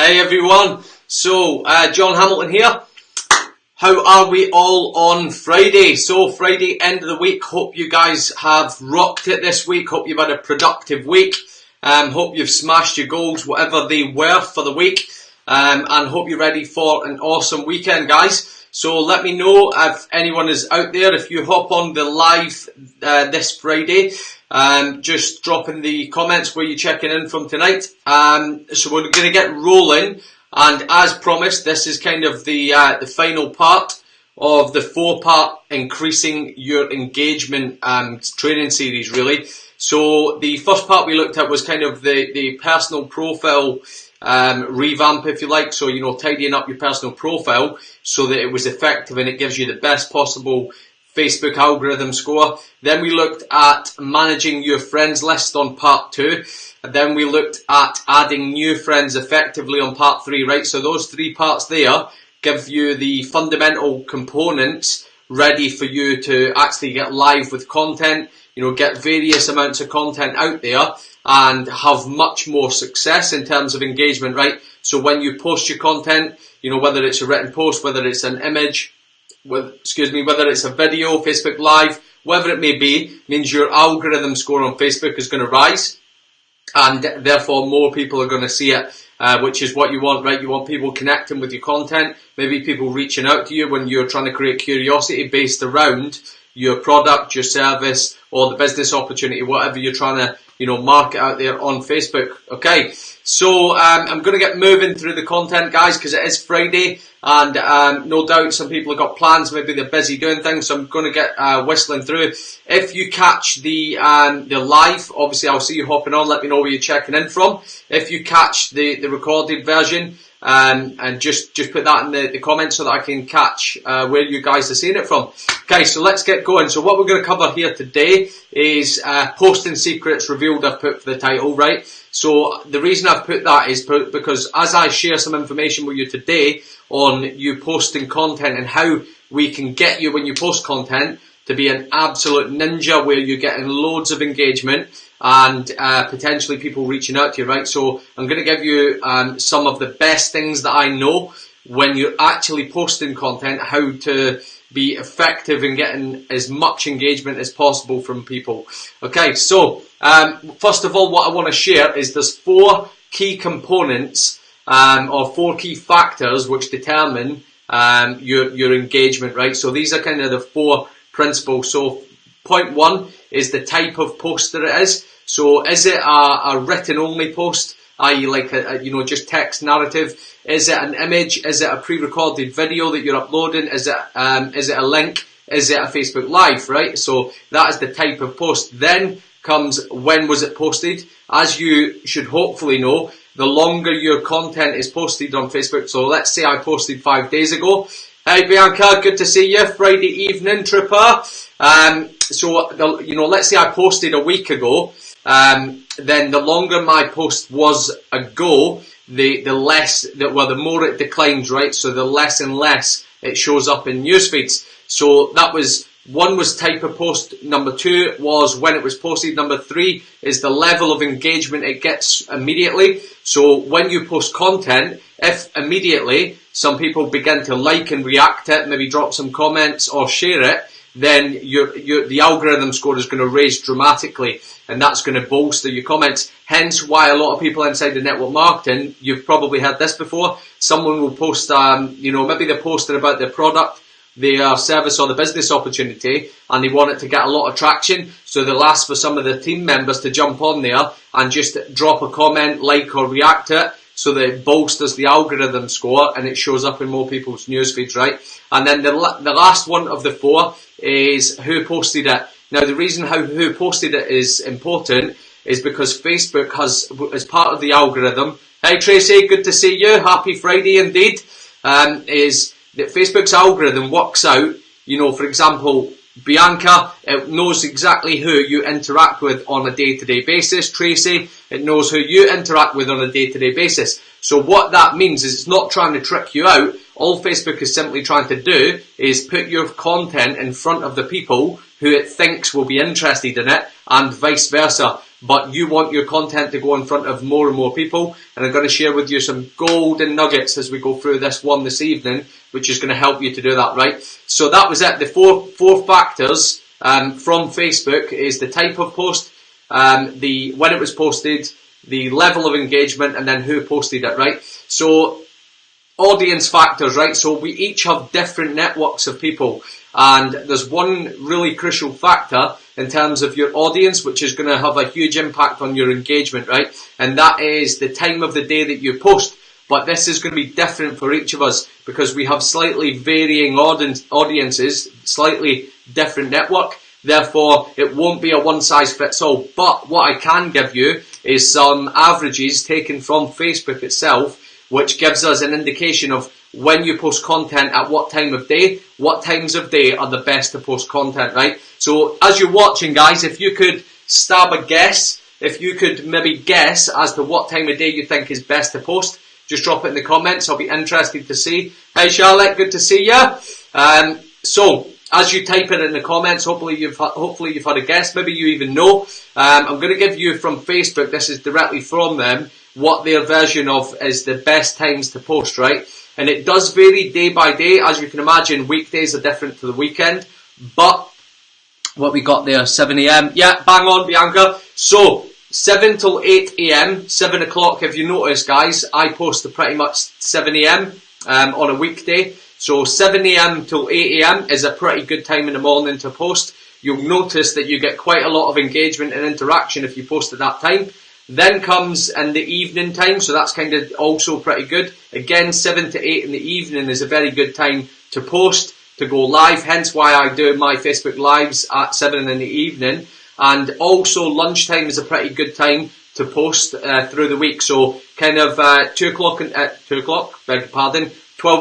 Hey everyone, so John Hamilton here. How are we all on Friday? So Friday, end of the week. Hope you guys have rocked it this week. Hope you've had a productive week. Hope you've smashed your goals, whatever they were for the week. And hope you're ready for an awesome weekend, guys. So let me know if anyone is out there. If you hop on the live this Friday, just drop in the comments where you're checking in from tonight. So we're going to get rolling, and as promised, this is kind of the final part of the 4-part increasing your engagement training series, really. So the first part we looked at was kind of the personal profile revamp, if you like. So, tidying up your personal profile so that it was effective and it gives you the best possible Facebook algorithm score. Then we looked at managing your friends list on part 2. And then we looked at adding new friends effectively on part 3, right? So those 3 parts there give you the fundamental components ready for you to actually get live with content, get various amounts of content out there and have much more success in terms of engagement, right? So when you post your content, whether it's a written post, whether it's an image, whether it's a video, Facebook Live, whatever it may be, means your algorithm score on Facebook is going to rise, and therefore more people are going to see it, which is what you want, right? You want people connecting with your content, maybe people reaching out to you when you're trying to create curiosity based around your product, your service, or the business opportunity, whatever you're trying to, market out there on Facebook. Okay, so I'm going to get moving through the content, guys, because it is Friday, and no doubt some people have got plans. Maybe they're busy doing things, so I'm going to get whistling through. If you catch the live, obviously I'll see you hopping on. Let me know where you're checking in from. If you catch the recorded version, and just put that in the comments so that I can catch where you guys are seeing it from. Okay, so let's get going. So what we're going to cover here today is posting secrets revealed. I've put for the title, right? So the reason I've put that is because as I share some information with you today on you posting content and how we can get you, when you post content, to be an absolute ninja where you're getting loads of engagement and potentially people reaching out to you, right? So I'm going to give you some of the best things that I know when you're actually posting content, how to be effective in getting as much engagement as possible from people. Okay, so first of all, what I want to share is there's 4 key components or 4 key factors which determine your engagement, right? So these are kind of the 4 principles. So point 1 is the type of post that it is. So is it a written only post, i.e. like a just text narrative? Is it an image? Is it a pre-recorded video that you're uploading? Is it a link? Is it a Facebook Live, right? So that is the type of post. Then comes when was it posted. As you should hopefully know, the longer your content is posted on Facebook. So let's say I posted 5 days ago. Hey Bianca, good to see you. Friday evening, tripper. So let's say I posted a week ago. Then the longer my post was ago, the more it declines, right? So the less and less it shows up in news feeds. So that was 1 was type of post. Number 2 was when it was posted. Number 3 is the level of engagement it gets immediately. So when you post content, if immediately some people begin to like and react to it, maybe drop some comments or share it, then the algorithm score is going to raise dramatically, and that's going to bolster your comments. Hence why a lot of people inside the network marketing, you've probably heard this before, someone will post, maybe they're posting about their product, their service or the business opportunity, and they want it to get a lot of traction, so they'll ask for some of the team members to jump on there and just drop a comment, like or react to it, so that it bolsters the algorithm score and it shows up in more people's news feeds, right? And then the last one of the 4 is who posted it. Now the reason who posted it is important is because Facebook has, as part of the algorithm, hey Tracy, good to see you, happy Friday indeed, is that Facebook's algorithm works out, for example, Bianca, it knows exactly who you interact with on a day-to-day basis. Tracy, it knows who you interact with on a day-to-day basis. So what that means is it's not trying to trick you out. All Facebook is simply trying to do is put your content in front of the people who it thinks will be interested in it, and vice versa. but you want your content to go in front of more and more people, and I'm going to share with you some golden nuggets as we go through this one this evening, which is going to help you to do that, right? So that was it. The four factors from Facebook is the type of post, when it was posted, the level of engagement, and then who posted it, right? So audience factors, right? So we each have different networks of people, and there's one really crucial factor in terms of your audience, which is going to have a huge impact on your engagement, right? And that is the time of the day that you post. But this is going to be different for each of us because we have slightly varying audiences, slightly different network. Therefore, it won't be a one-size-fits-all. But what I can give you is some averages taken from Facebook itself, which gives us an indication of when you post content at what time of day, what times of day are the best to post content, right? So as you're watching, guys, if you could stab a guess, if you could maybe guess as to what time of day you think is best to post, just drop it in the comments. I'll be interested to see. Hey Charlotte, good to see you. So as you type it in the comments, hopefully you've had a guess. Maybe you even know. I'm going to give you from Facebook. This is directly from them. What their version of is the best times to post, right? And it does vary day by day. As you can imagine, weekdays are different to the weekend. But what we got there, 7 a.m. Yeah, bang on, Bianca. So 7 till 8 a.m., 7 o'clock, if you notice, guys, I post at pretty much 7 a.m. On a weekday. So 7 a.m. till 8 a.m. is a pretty good time in the morning to post. You'll notice that you get quite a lot of engagement and interaction if you post at that time. Then comes in the evening time, so that's kind of also pretty good. Again, 7 to 8 in the evening is a very good time to post, to go live, hence why I do my Facebook Lives at 7 in the evening. And also lunchtime is a pretty good time to post through the week. So kind of 12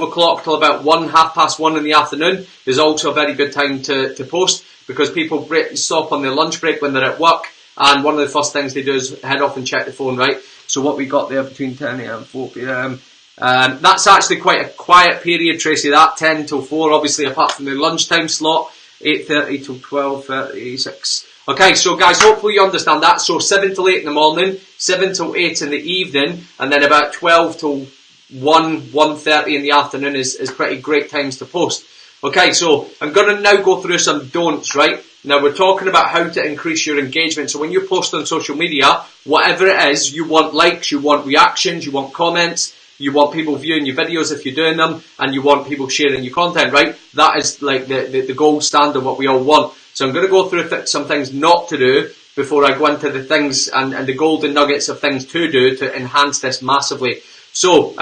o'clock till about 1:30 in the afternoon is also a very good time to post, because people stop on their lunch break when they're at work, and one of the first things they do is head off and check the phone, right? So what we got there between 10 a.m. and 4 p.m. That's actually quite a quiet period, Tracy, that 10 till 4, obviously apart from the lunchtime slot, 8:30 till 12:36. Okay, so guys, hopefully you understand that. So 7 till 8 in the morning, 7 till 8 in the evening, and then about 12 till 1:30 in the afternoon is pretty great times to post. Okay, so I'm going to now go through some don'ts, right? Now we're talking about how to increase your engagement. So when you post on social media, whatever it is, you want likes, you want reactions, you want comments, you want people viewing your videos if you're doing them, and you want people sharing your content, right? That is like the gold standard, what we all want. So I'm going to go through some things not to do before I go into the things and the golden nuggets of things to do to enhance this massively. So,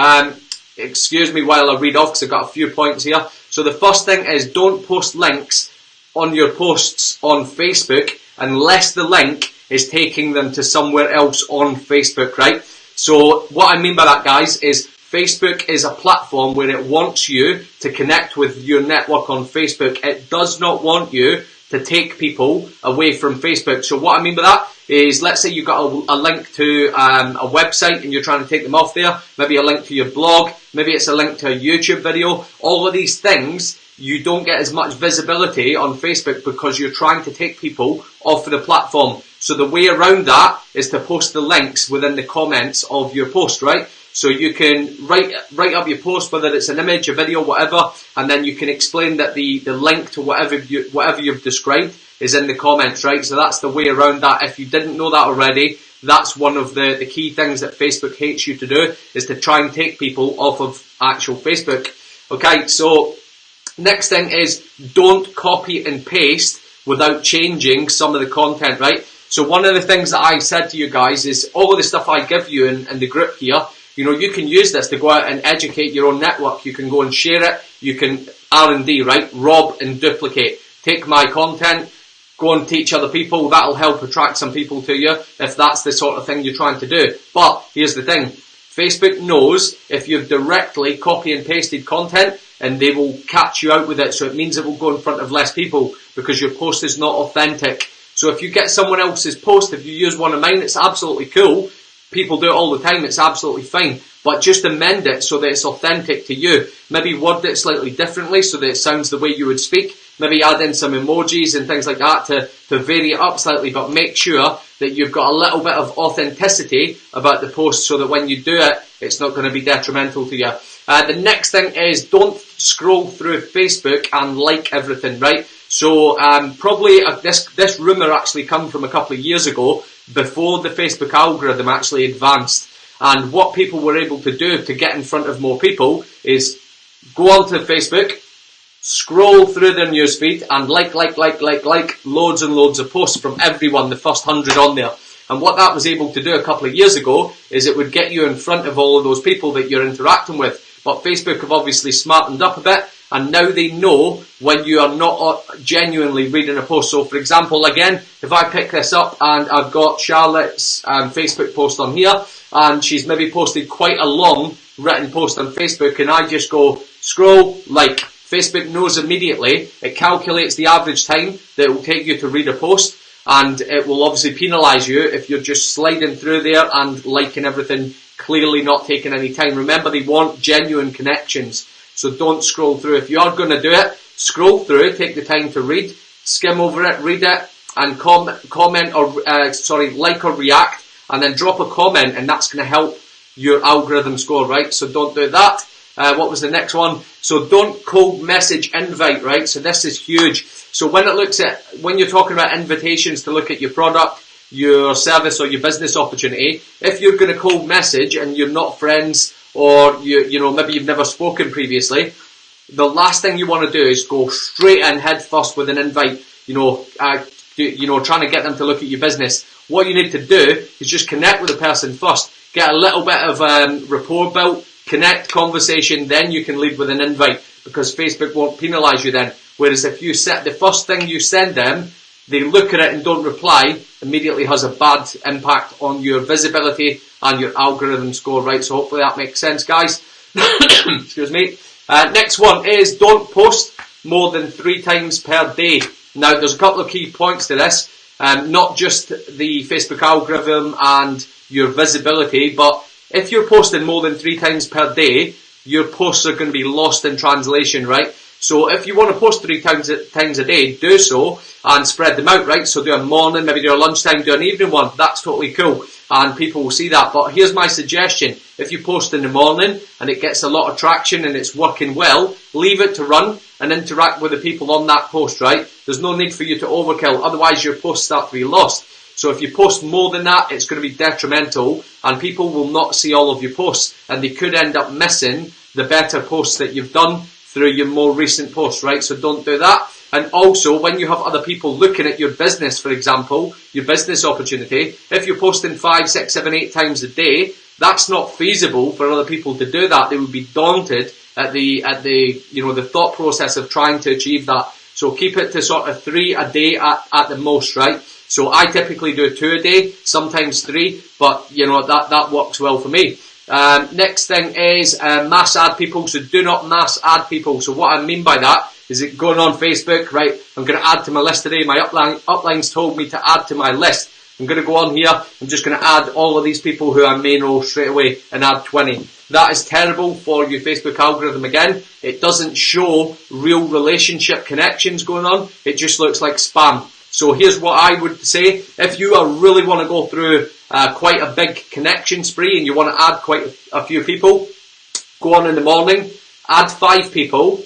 excuse me while I read off because I've got a few points here. So the first thing is, don't post links on your posts on Facebook unless the link is taking them to somewhere else on Facebook, right? So what I mean by that, guys, is Facebook is a platform where it wants you to connect with your network on Facebook. It does not want you to take people away from Facebook. So what I mean by that is, let's say you've got a link to a website and you're trying to take them off there, maybe a link to your blog, maybe it's a link to a YouTube video. All of these things, you don't get as much visibility on Facebook because you're trying to take people off of the platform. So the way around that is to post the links within the comments of your post, right? So you can write up your post, whether it's an image, a video, whatever, and then you can explain that the link to whatever you've described is in the comments, right? So that's the way around that. If you didn't know that already, that's one of the key things that Facebook hates you to do, is to try and take people off of actual Facebook. Okay, so next thing is, don't copy and paste without changing some of the content, right? So one of the things that I said to you guys is, all of the stuff I give you in the group here, you know, you can use this to go out and educate your own network. You can go and share it. You can R&D, right? Rob and duplicate. Take my content, go and teach other people. That'll help attract some people to you if that's the sort of thing you're trying to do. But here's the thing. Facebook knows if you've directly copy and pasted content, and they will catch you out with it. So it means it will go in front of less people because your post is not authentic. So if you get someone else's post, if you use one of mine, it's absolutely cool. People do it all the time, it's absolutely fine. But just amend it so that it's authentic to you. Maybe word it slightly differently so that it sounds the way you would speak. Maybe add in some emojis and things like that to vary it up slightly, but make sure that you've got a little bit of authenticity about the post so that when you do it, it's not going to be detrimental to you. The next thing is don't scroll through Facebook and like everything, right? So probably this rumour actually come from a couple of years ago, before the Facebook algorithm actually advanced. And what people were able to do to get in front of more people is go onto Facebook, scroll through their newsfeed and like loads and loads of posts from everyone, the first 100 on there. And what that was able to do a couple of years ago is it would get you in front of all of those people that you're interacting with. But Facebook have obviously smartened up a bit, and now they know when you are not genuinely reading a post. So for example, again, if I pick this up and I've got Charlotte's Facebook post on here, and she's maybe posted quite a long written post on Facebook, and I just go scroll, like, Facebook knows immediately, it calculates the average time that it will take you to read a post, and it will obviously penalise you if you're just sliding through there and liking everything, clearly not taking any time. Remember, they want genuine connections, so don't scroll through. If you are going to do it, scroll through, take the time to read, skim over it, read it, and comment or like or react, and then drop a comment, and that's going to help your algorithm score, right? So don't do that. What was the next one? So don't cold message invite, right? So this is huge. So when you're talking about invitations to look at your product, your service or your business opportunity, if you're going to cold message and you're not friends, or maybe you've never spoken previously, the last thing you want to do is go straight in head first with an invite, trying to get them to look at your business. What you need to do is just connect with the person first, get a little bit of rapport built, connect, conversation, then you can lead with an invite, because Facebook won't penalise you then. Whereas if you set the first thing you send them, they look at it and don't reply, immediately has a bad impact on your visibility and your algorithm score, right? So hopefully that makes sense, guys. Excuse me. Next one is don't post more than 3 times per day. Now, there's a couple of key points to this. Not just the Facebook algorithm and your visibility, but if you're posting more than 3 times per day, your posts are going to be lost in translation, right? So if you want to post 3 times a day, do so and spread them out, right? So do a morning, maybe do a lunchtime, do an evening one. That's totally cool, and people will see that. But here's my suggestion. If you post in the morning and it gets a lot of traction and it's working well, leave it to run and interact with the people on that post, right? There's no need for you to overkill, otherwise your posts start to be lost. So if you post more than that, it's going to be detrimental, and people will not see all of your posts, and they could end up missing the better posts that you've done through your more recent posts, right? So don't do that. And also, when you have other people looking at your business, for example, your business opportunity, if you're posting 5, 6, 7, 8 times a day, that's not feasible for other people to do that. They would be daunted at the thought process of trying to achieve that. So keep it to sort of 3 a day at the most, right? So I typically do 2 a day, sometimes 3, but that works well for me. Next thing is mass add people. So do not mass add people. So what I mean by that is it going on Facebook, right? I'm going to add to my list today. My uplines told me to add to my list. I'm going to go on here. I'm just going to add all of these people who I may know straight away and add 20. That is terrible for your Facebook algorithm again. It doesn't show real relationship connections going on. It just looks like spam. So here's what I would say. If you really want to go through quite a big connection spree and you want to add quite a few people, go on in the morning, add 5 people.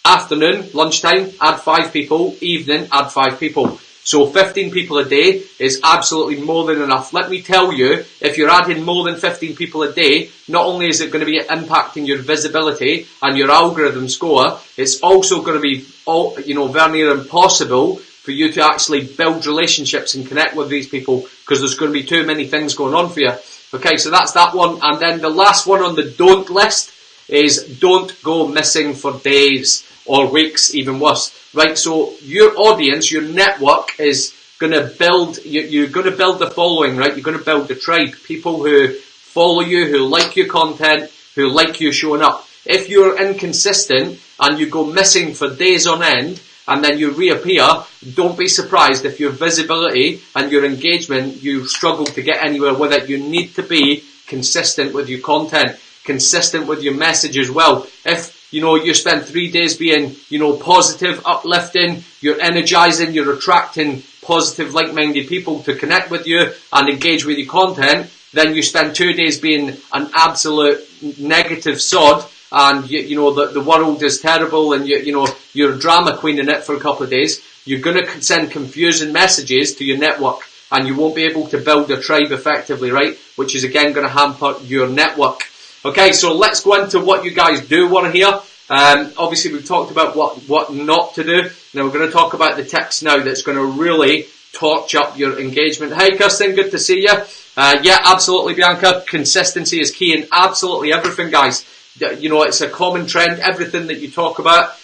Afternoon, lunchtime, add 5 people. Evening, add 5 people. So 15 people a day is absolutely more than enough. Let me tell you, if you're adding more than 15 people a day, not only is it going to be impacting your visibility and your algorithm score, it's also going to be very near impossible for you to actually build relationships and connect with these people, because there's going to be too many things going on for you. Okay, so that's that one. And then the last one on the don't list is don't go missing for days or weeks, even worse. Right, so your audience, your network is going to build, you're going to build the following, right? You're going to build the tribe. People who follow you, who like your content, who like you showing up. If you're inconsistent and you go missing for days on end, and then you reappear, don't be surprised if your visibility and your engagement, you struggle to get anywhere with it. You need to be consistent with your content, consistent with your message as well. If you spend 3 days being, positive, uplifting, you're energizing, you're attracting positive, like-minded people to connect with you and engage with your content, then you spend 2 days being an absolute negative sod, and you know the world is terrible, and you're a drama queen in it for a couple of days. You're going to send confusing messages to your network, and you won't be able to build a tribe effectively, right? Which is again going to hamper your network. Okay, so let's go into what you guys do want to hear. Obviously we've talked about what not to do. Now we're going to talk about the tips now that's going to really torch up your engagement. Hi Kirsten, good to see you. Yeah, absolutely Bianca. Consistency is key in absolutely everything, guys. You know, it's a common trend, everything that you talk about.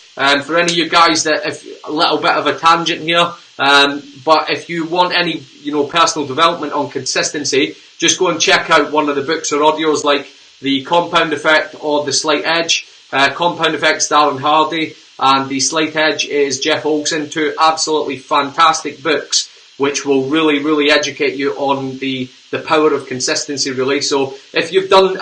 For any of you guys that, if a little bit of a tangent here, but if you want any, personal development on consistency, just go and check out one of the books or audios like The Compound Effect or The Slight Edge. Compound Effect's Darren Hardy, and The Slight Edge is Jeff Olson. Two absolutely fantastic books which will really, really educate you on the power of consistency, really. So if you've done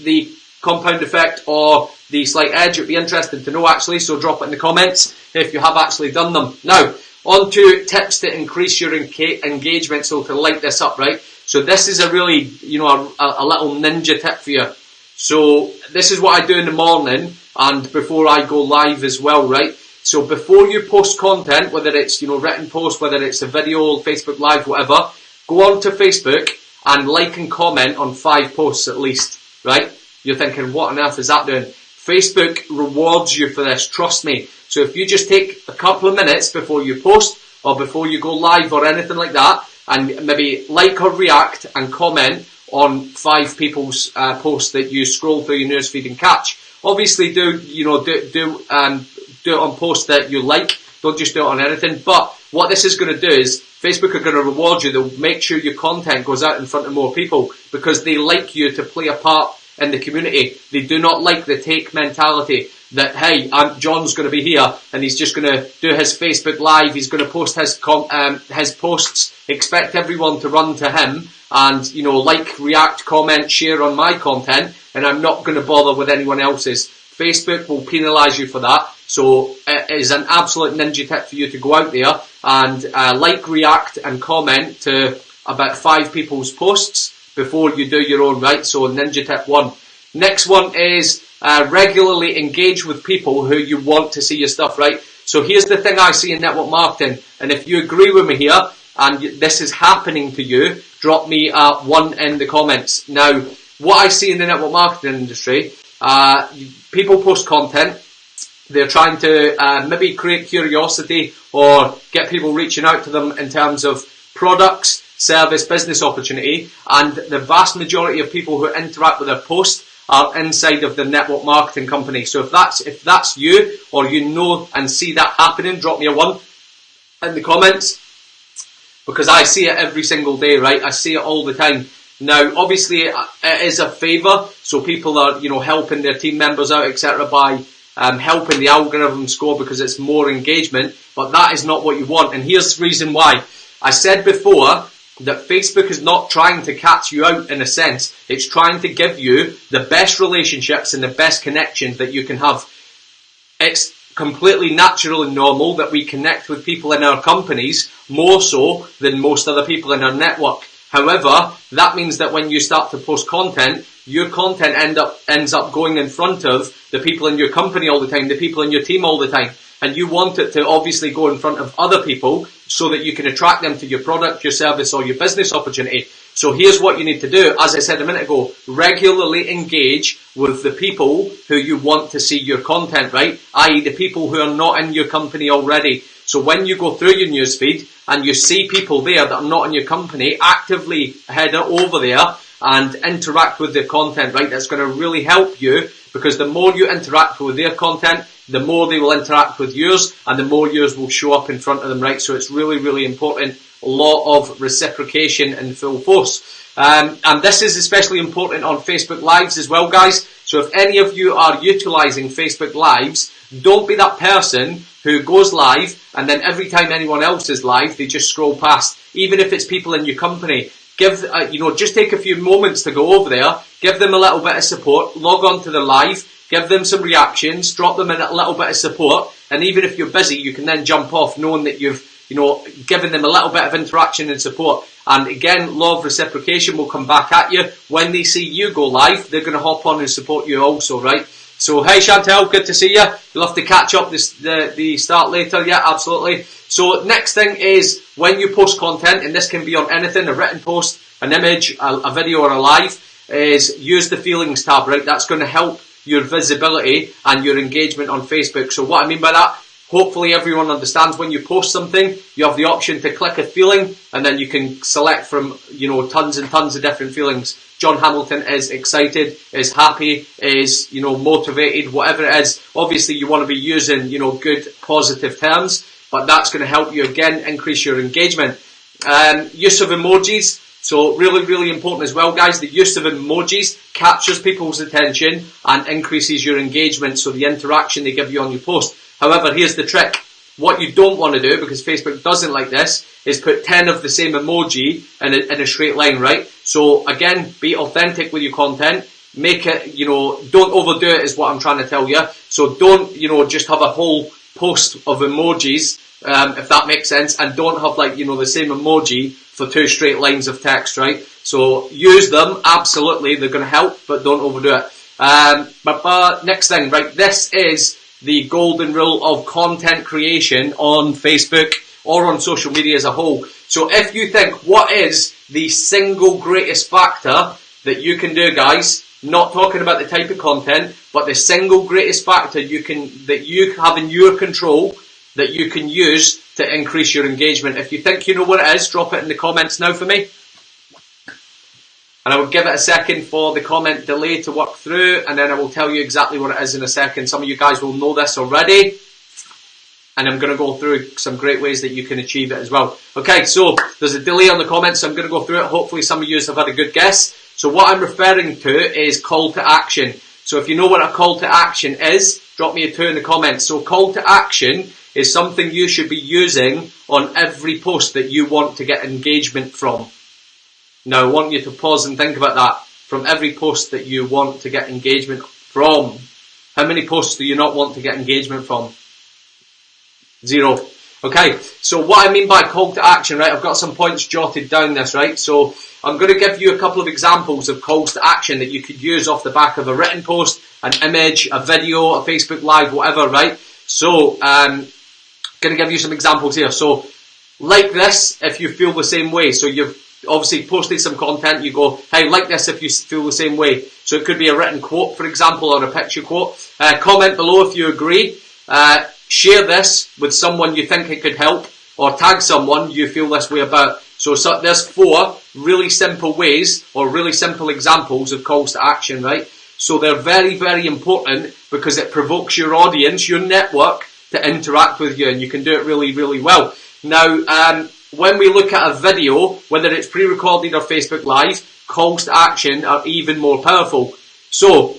The Compound Effect or The Slight Edge, it'd be interesting to know actually, so drop it in the comments if you have actually done them. Now, on to tips to increase your engagement, so to light this up, right? So this is a really, a little ninja tip for you. So this is what I do in the morning and before I go live as well, right? So before you post content, whether it's, written post, whether it's a video, Facebook Live, whatever, go on to Facebook and like and comment on 5 posts at least, right? You're thinking, what on earth is that doing? Facebook rewards you for this, trust me. So if you just take a couple of minutes before you post or before you go live or anything like that, and maybe like or react and comment on 5 people's posts that you scroll through your newsfeed and catch. Obviously do it on posts that you like, don't just do it on anything. But what this is going to do is Facebook are going to reward you. They'll make sure your content goes out in front of more people because they like you to play a part in the community. They do not like the take mentality that, hey, John's going to be here and he's just going to do his Facebook Live, he's going to post his posts, expect everyone to run to him and, like, react, comment, share on my content, and I'm not going to bother with anyone else's. Facebook will penalise you for that. So it is an absolute ninja tip for you to go out there and like, react and comment to about 5 people's posts before you do your own, right? So ninja tip 1. Next one is regularly engage with people who you want to see your stuff, right? So here's the thing I see in network marketing, and if you agree with me here and this is happening to you, drop me a 1 in the comments. Now, what I see in the network marketing industry, people post content, they're trying to maybe create curiosity or get people reaching out to them in terms of products, service, business opportunity, and the vast majority of people who interact with their post are inside of the network marketing company. So if that's you, or and see that happening, drop me a 1 in the comments, because I see it every single day, right? I see it all the time. Now, obviously, it is a favour, so people are, helping their team members out, etc., by helping the algorithm score because it's more engagement, but that is not what you want. And here's the reason why. I said before that Facebook is not trying to catch you out in a sense. It's trying to give you the best relationships and the best connections that you can have. It's completely natural and normal that we connect with people in our companies more so than most other people in our network. However, that means that when you start to post content, your content ends up going in front of the people in your company all the time, the people in your team all the time. And you want it to obviously go in front of other people so that you can attract them to your product, your service, or your business opportunity. So here's what you need to do. As I said a minute ago, regularly engage with the people who you want to see your content, right? i.e. the people who are not in your company already. So when you go through your newsfeed and you see people there that are not in your company, actively head over there and interact with their content, right? That's going to really help you, because the more you interact with their content, the more they will interact with yours, and the more yours will show up in front of them, right? So it's really, really important. Law of reciprocation in full force. And this is especially important on Facebook Lives as well, guys. So if any of you are utilising Facebook Lives, don't be that person who goes live and then every time anyone else is live, they just scroll past. Even if it's people in your company, just take a few moments to go over there, give them a little bit of support, log on to the live, give them some reactions, drop them in a little bit of support, and even if you're busy, you can then jump off knowing that you've giving them a little bit of interaction and support. And again, law of reciprocation will come back at you. When they see you go live, they're going to hop on and support you also, right? So, hey Chantel, good to see you. You'll have to catch up the start later. Yeah, absolutely. So, next thing is when you post content, and this can be on anything, a written post, an image, a video or a live, is use the feelings tab, right? That's going to help your visibility and your engagement on Facebook. So what I mean by that, hopefully everyone understands when you post something, you have the option to click a feeling and then you can select from, tons and tons of different feelings. John Hamilton is excited, is happy, is, motivated, whatever it is. Obviously you want to be using, good positive terms, but that's going to help you again increase your engagement. Use of emojis. So really, really important as well, guys. The use of emojis captures people's attention and increases your engagement, so the interaction they give you on your post. However, here's the trick. What you don't want to do, because Facebook doesn't like this, is put 10 of the same emoji in a straight line, right? So again, be authentic with your content. Make it, don't overdo it is what I'm trying to tell you. So don't, just have a whole post of emojis, if that makes sense, and don't have the same emoji for 2 straight lines of text, right? So use them, absolutely, they're going to help, but don't overdo it. Next thing, right, this is the golden rule of content creation on Facebook or on social media as a whole. So if you think, what is the single greatest factor that you can do, guys, not talking about the type of content, but the single greatest factor that you have in your control that you can use to increase your engagement. If you think you know what it is, drop it in the comments now for me. And I will give it a second for the comment delay to work through, and then I will tell you exactly what it is in a second. Some of you guys will know this already, and I'm going to go through some great ways that you can achieve it as well. Okay, so there's a delay on the comments, so I'm going to go through it. Hopefully some of you have had a good guess. So what I'm referring to is call to action. So if you know what a call to action is, drop me a 2 in the comments. So call to action is something you should be using on every post that you want to get engagement from. Now I want you to pause and think about that. From every post that you want to get engagement from. How many posts do you not want to get engagement from? 0. Okay, so what I mean by call to action, right, I've got some points jotted down this, right? So I'm going to give you a couple of examples of calls to action that you could use off the back of a written post, an image, a video, a Facebook Live, whatever, right? So, going to give you some examples here. So, like this if you feel the same way. So you've obviously posted some content, you go, hey, like this if you feel the same way. So it could be a written quote, for example, or a picture quote. Comment below if you agree. Share this with someone you think it could help, or tag someone you feel this way about. So there's 4 really simple ways, or really simple examples of calls to action, right? So they're very, very important because it provokes your audience, your network, to interact with you, and you can do it really, really well. Now, when we look at a video, whether it's pre-recorded or Facebook Live, calls to action are even more powerful. So,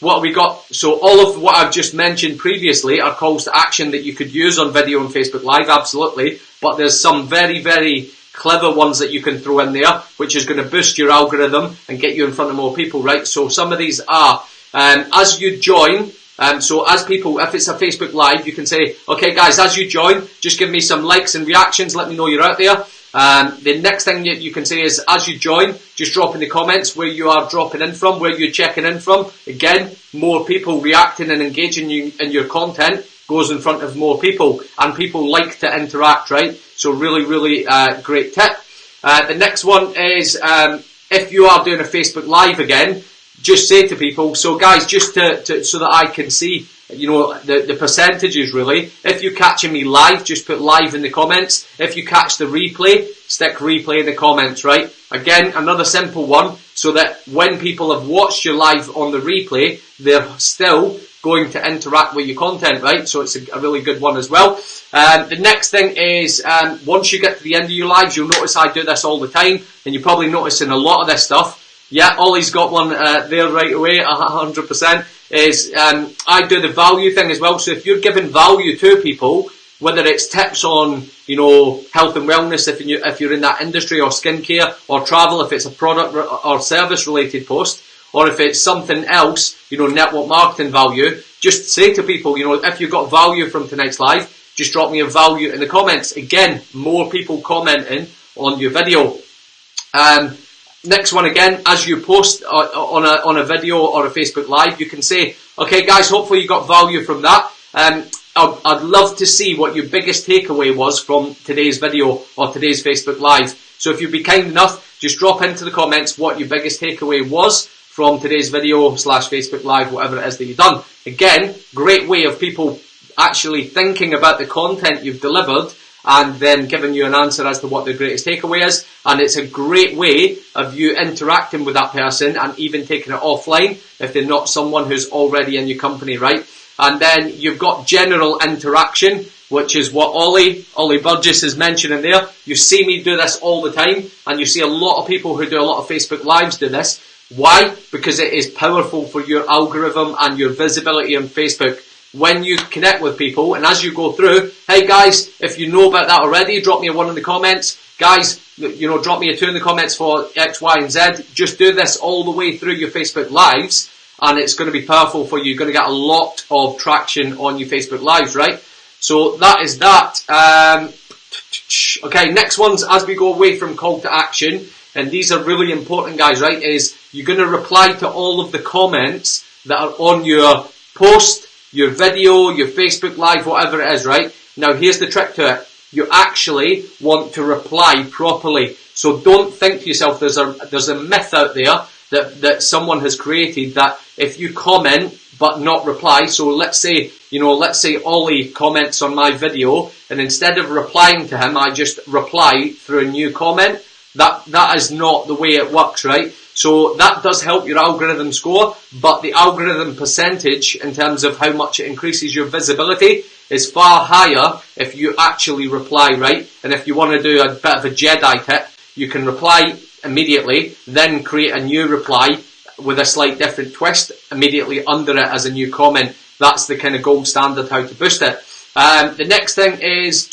what have we got? So all of what I've just mentioned previously are calls to action that you could use on video and Facebook Live, absolutely. But there's some very, very clever ones that you can throw in there, which is going to boost your algorithm and get you in front of more people, right? So some of these are, as you join, so as people, if it's a Facebook Live, you can say, okay guys, as you join, just give me some likes and reactions, let me know you're out there. The next thing you can say is, as you join, just drop in the comments where you are dropping in from, where you're checking in from. Again, more people reacting and engaging in your content goes in front of more people, and people like to interact, right? So really, really great tip. The next one is, if you are doing a Facebook Live again, just say to people, so guys, just so that I can see, the percentages really. If you're catching me live, just put live in the comments. If you catch the replay, stick replay in the comments, right? Again, another simple one, so that when people have watched you live on the replay, they're still going to interact with your content, right? So it's a really good one as well. The next thing is, once you get to the end of your lives, you'll notice I do this all the time, and you're probably noticing a lot of this stuff. Yeah, Ollie's got one there right away, 100%, is I do the value thing as well. So if you're giving value to people, whether it's tips on, health and wellness, if you're in that industry, or skincare, or travel, if it's a product or service related post, or if it's something else, network marketing value, just say to people, if you got value from tonight's live, just drop me a value in the comments. Again, more people commenting on your video. Next one again, as you post on a video or a Facebook Live, you can say, okay guys, hopefully you got value from that. I'd love to see what your biggest takeaway was from today's video or today's Facebook Live. So if you'd be kind enough, just drop into the comments what your biggest takeaway was from today's video / Facebook Live, whatever it is that you've done. Again, great way of people actually thinking about the content you've delivered and then giving you an answer as to what the greatest takeaway is. And it's a great way of you interacting with that person and even taking it offline if they're not someone who's already in your company, right? And then you've got general interaction, which is what Ollie Burgess is mentioning there. You see me do this all the time, and you see a lot of people who do a lot of Facebook Lives do this. Why? Because it is powerful for your algorithm and your visibility on Facebook. When you connect with people, and as you go through, hey guys, if you know about that already, drop me a 1 in the comments. Guys, drop me a 2 in the comments for X, Y, and Z. Just do this all the way through your Facebook Lives, and it's going to be powerful for you. You're going to get a lot of traction on your Facebook Lives, right? So that is that. Okay, next ones, as we go away from call to action, and these are really important, guys, right, is you're going to reply to all of the comments that are on your post, your video, your Facebook Live, whatever it is, right? Now, here's the trick to it. You actually want to reply properly. So don't think to yourself, there's a myth out there that someone has created that if you comment but not reply, so let's say Ollie comments on my video, and instead of replying to him, I just reply through a new comment. That is not the way it works, right? So that does help your algorithm score, but the algorithm percentage in terms of how much it increases your visibility is far higher if you actually reply, right? And if you want to do a bit of a Jedi tip, you can reply immediately, then create a new reply with a slight different twist immediately under it as a new comment. That's the kind of gold standard how to boost it. The next thing is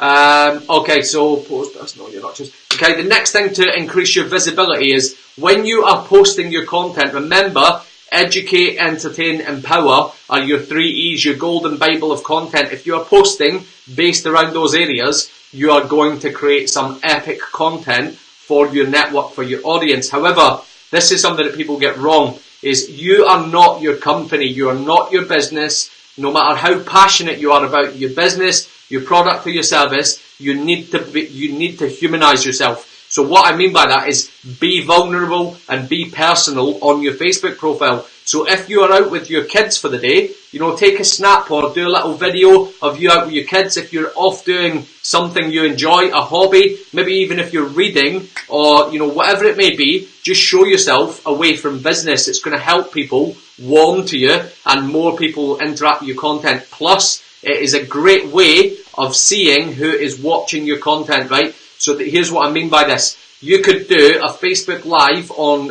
okay, so post personal, you're not just okay. The next thing to increase your visibility is when you are posting your content. Remember, educate, entertain, empower are your 3 E's, your golden Bible of content. If you are posting based around those areas, you are going to create some epic content for your network, for your audience. However, this is something that people get wrong, is you are not your company, you are not your business. No matter how passionate you are about your business, your product or your service, you need to humanize yourself. So what I mean by that is be vulnerable and be personal on your Facebook profile. So if you are out with your kids for the day, take a snap or do a little video of you out with your kids. If you're off doing something you enjoy, a hobby, maybe even if you're reading or, whatever it may be, just show yourself away from business. It's going to help people warm to you and more people interact with your content. Plus, it is a great way of seeing who is watching your content, right? So here's what I mean by this. You could do a Facebook Live on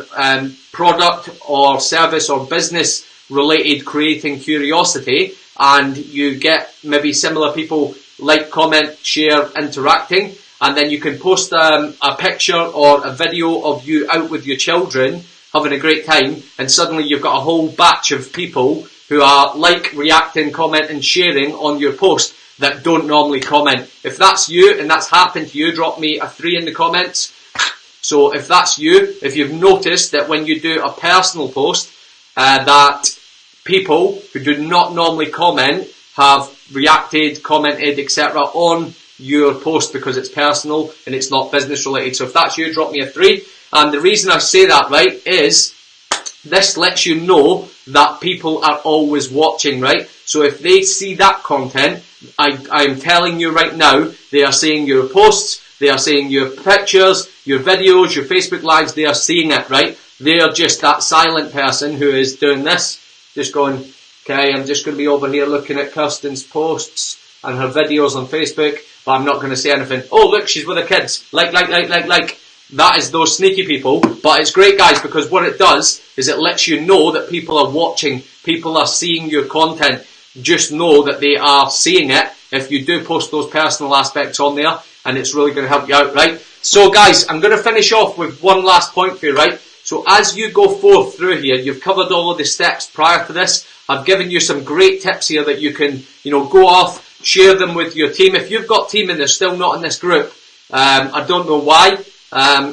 product or service or business related creating curiosity, and you get maybe similar people like, comment, share, interacting, and then you can post a picture or a video of you out with your children having a great time, and suddenly you've got a whole batch of people who are reacting, commenting, sharing on your post that don't normally comment. If that's you and that's happened to you, drop me a 3 in the comments. So if that's you, if you've noticed that when you do a personal post, that people who do not normally comment have reacted, commented, etc. on your post because it's personal and it's not business related. So if that's you, drop me a 3. And the reason I say that, right, is this lets you know that people are always watching, right? So if they see that content, I'm telling you right now, they are seeing your posts, they are seeing your pictures, your videos, your Facebook Lives, they are seeing it, right? They are just that silent person who is doing this, just going, okay, I'm just going to be over here looking at Kirsten's posts and her videos on Facebook, but I'm not going to say anything. Oh, look, she's with her kids. Like. That is those sneaky people. But it's great, guys, because what it does is it lets you know that people are watching, people are seeing your content. Just know that they are seeing it if you do post those personal aspects on there, and it's really going to help you out, right? So, guys, I'm going to finish off with one last point for you, right? So as you go forth through here, you've covered all of the steps prior to this. I've given you some great tips here that you can, go off, share them with your team. If you've got team and they're still not in this group, I don't know why.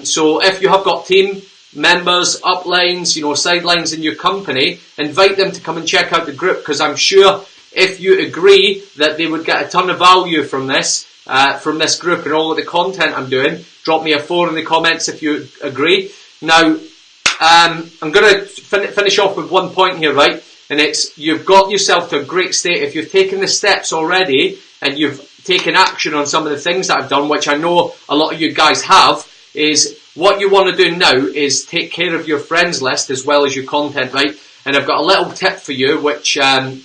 So if you have got team members, uplines, sidelines in your company, invite them to come and check out the group, because I'm sure if you agree that they would get a ton of value from this group and all of the content I'm doing. Drop me a 4 in the comments if you agree. Now, I'm going to finish off with one point here, right? And it's, you've got yourself to a great state. If you've taken the steps already and you've taken action on some of the things that I've done, which I know a lot of you guys have, is what you want to do now is take care of your friends list as well as your content, right? And I've got a little tip for you, which I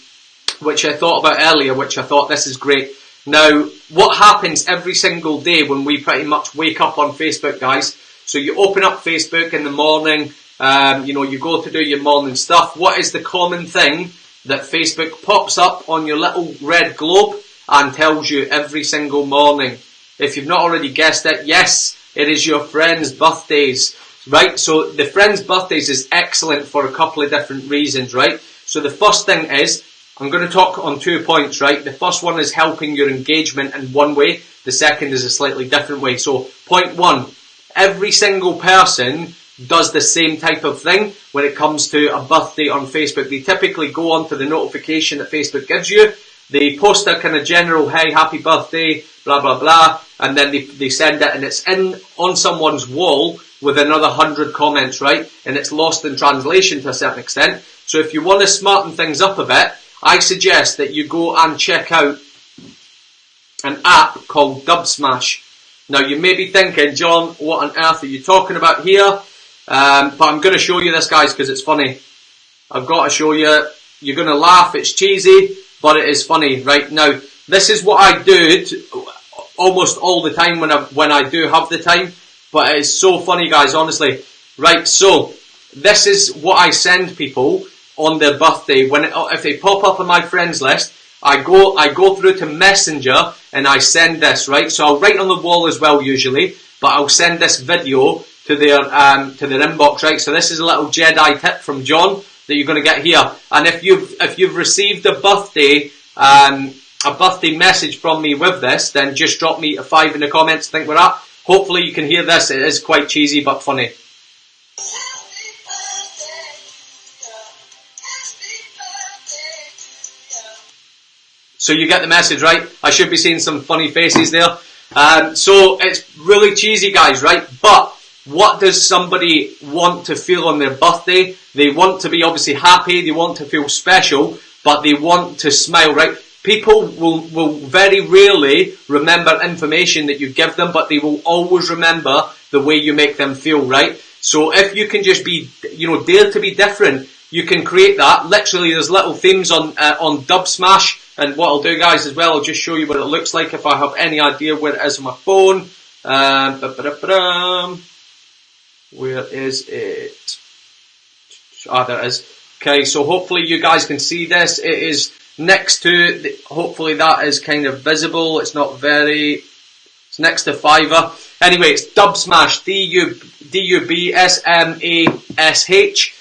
thought about earlier, which I thought this is great. Now, what happens every single day when we pretty much wake up on Facebook, guys? So you open up Facebook in the morning, you go to do your morning stuff. What is the common thing that Facebook pops up on your little red globe and tells you every single morning? If you've not already guessed it, yes, it is your friends' birthdays, right? So the friends' birthdays is excellent for a couple of different reasons, right? So the first thing is, I'm going to talk on 2 points, right? The first one is helping your engagement in one way. The second is a slightly different way. So point 1, every single person does the same type of thing when it comes to a birthday on Facebook. They typically go onto the notification that Facebook gives you. They post a kind of general, hey, happy birthday, blah, blah, blah. And then they send it, and it's on someone's wall with another 100 comments, right? And it's lost in translation to a certain extent. So if you want to smarten things up a bit, I suggest that you go and check out an app called Dubsmash. Now you may be thinking, John, what on earth are you talking about here? But I'm going to show you this, guys, because it's funny. I've got to show you. You're going to laugh. It's cheesy, but it is funny. Right now, this is what I do almost all the time when I do have the time. But it's so funny, guys, honestly. Right, so this is what I send people on their birthday. If they pop up on my friends list, I go through to Messenger and I send this, right? So I'll write on the wall as well usually, but I'll send this video to their inbox, right? So this is a little Jedi tip from John that you're going to get here. And if you've received a birthday message from me with this, then just drop me a 5 in the comments. I think we're at. Hopefully you can hear this. It is quite cheesy but funny. So you get the message, right? I should be seeing some funny faces there. So it's really cheesy, guys, right? But what does somebody want to feel on their birthday? They want to be obviously happy, they want to feel special, but they want to smile, right? People will very rarely remember information that you give them, but they will always remember the way you make them feel, right? So if you can just be, dare to be different, you can create that. Literally, there's little themes on Dubsmash. And what I'll do, guys, as well, I'll just show you what it looks like if I have any idea where it is on my phone. Where is it? There it is. Okay, so hopefully you guys can see this. It is next to, hopefully that is kind of visible. It's not very, it's next to Fiverr. Anyway, it's Dubsmash, D-U-B-S-M-A-S-H,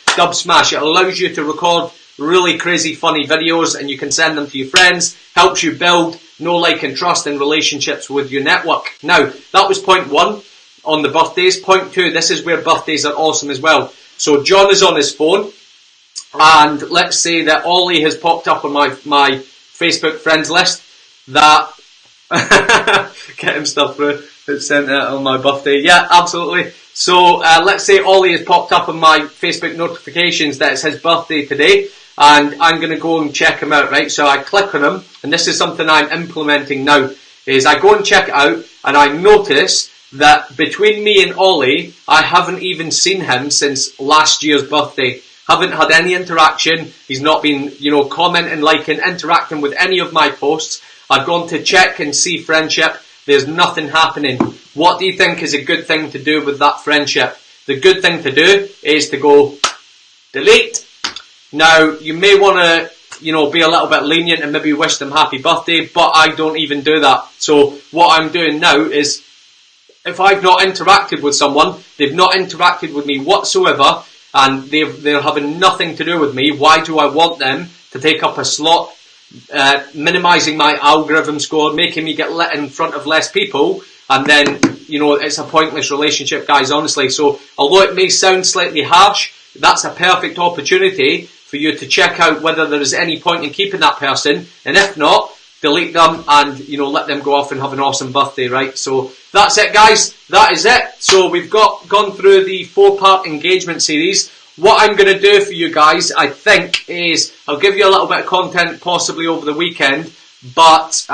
Dubsmash. It allows you to record really crazy funny videos and you can send them to your friends. Helps you build know, like and trust in relationships with your network. Now, that was point 1 on the birthdays. Point 2, this is where birthdays are awesome as well. So John is on his phone, and let's say that Ollie has popped up on my Facebook friends list. That get him stuff through. It's sent out on my birthday. Yeah, absolutely. So let's say Ollie has popped up on my Facebook notifications that it's his birthday today, and I'm going to go and check him out, right? So I click on him, and this is something I'm implementing now, is I go and check it out, and I notice that between me and Ollie, I haven't even seen him since last year's birthday. Haven't had any interaction. He's not been, commenting, liking, interacting with any of my posts. I've gone to check and see friendship. There's nothing happening. What do you think is a good thing to do with that friendship? The good thing to do is to go delete. Now, you may want to, be a little bit lenient and maybe wish them happy birthday, but I don't even do that. So what I'm doing now is, if I've not interacted with someone, they've not interacted with me whatsoever, and they're having nothing to do with me, why do I want them to take up a slot, minimising my algorithm score, making me get let in front of less people, and then, you know, it's a pointless relationship, guys, honestly. So, although it may sound slightly harsh, that's a perfect opportunity for you to check out whether there is any point in keeping that person, and if not, delete them and, you know, let them go off and have an awesome birthday, right? So, that's it, guys. That is it. So, we've gone through the 4-part engagement series. What I'm going to do for you guys, I think, is I'll give you a little bit of content possibly over the weekend, but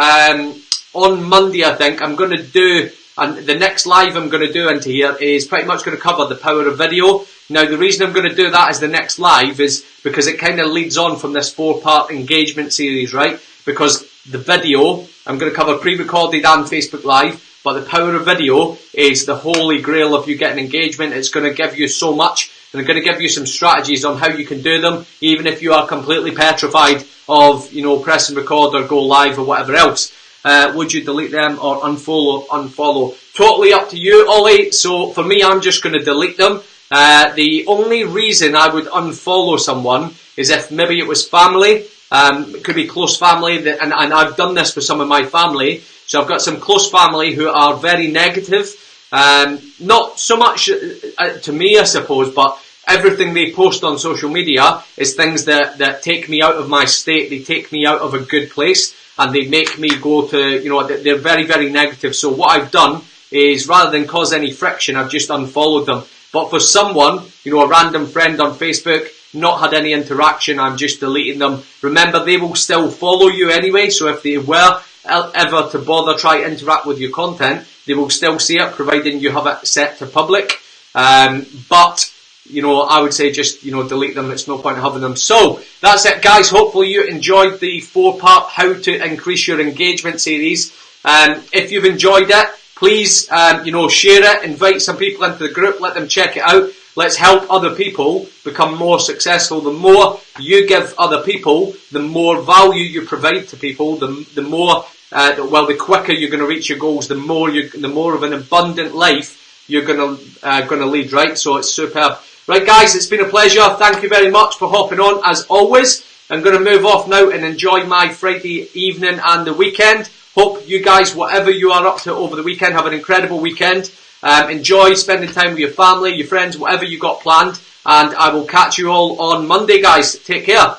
on Monday, I think, I'm going to do, and the next live I'm going to do into here is pretty much going to cover the power of video. Now, the reason I'm going to do that as the next live is because it kind of leads on from this 4-part engagement series, right? Because the video, I'm going to cover pre-recorded and Facebook Live, but the power of video is the holy grail of you getting engagement. It's going to give you so much, and I'm going to give you some strategies on how you can do them, even if you are completely petrified of, you know, pressing record or go live or whatever else. Would you delete them or unfollow? Totally up to you, Ollie. So for me, I'm just going to delete them. The only reason I would unfollow someone is if maybe it was family. It could be close family, and I've done this with some of my family. So I've got some close family who are very negative. Not so much to me, I suppose, but everything they post on social media is things that take me out of my state. They take me out of a good place, and they make me go to, you know, they're very, very negative. So what I've done is, rather than cause any friction, I've just unfollowed them. But for someone, you know, a random friend on Facebook, not had any interaction, I'm just deleting them. Remember, they will still follow you anyway, so if they were ever to bother try to interact with your content, they will still see it, providing you have it set to public. But, you know, I would say just, you know, delete them. It's no point in having them. So, that's it, guys. Hopefully you enjoyed the 4-part How to Increase Your Engagement series. If you've enjoyed it, please, you know, share it, invite some people into the group, let them check it out. Let's help other people become more successful. The more you give other people, the more value you provide to people, the more, the quicker you're going to reach your goals, the more of an abundant life you're going to lead, right? So it's superb. Right, guys, it's been a pleasure. Thank you very much for hopping on, as always. I'm going to move off now and enjoy my Friday evening and the weekend. Hope you guys, whatever you are up to over the weekend, have an incredible weekend. Enjoy spending time with your family, your friends, whatever you got planned. And I will catch you all on Monday, guys. Take care.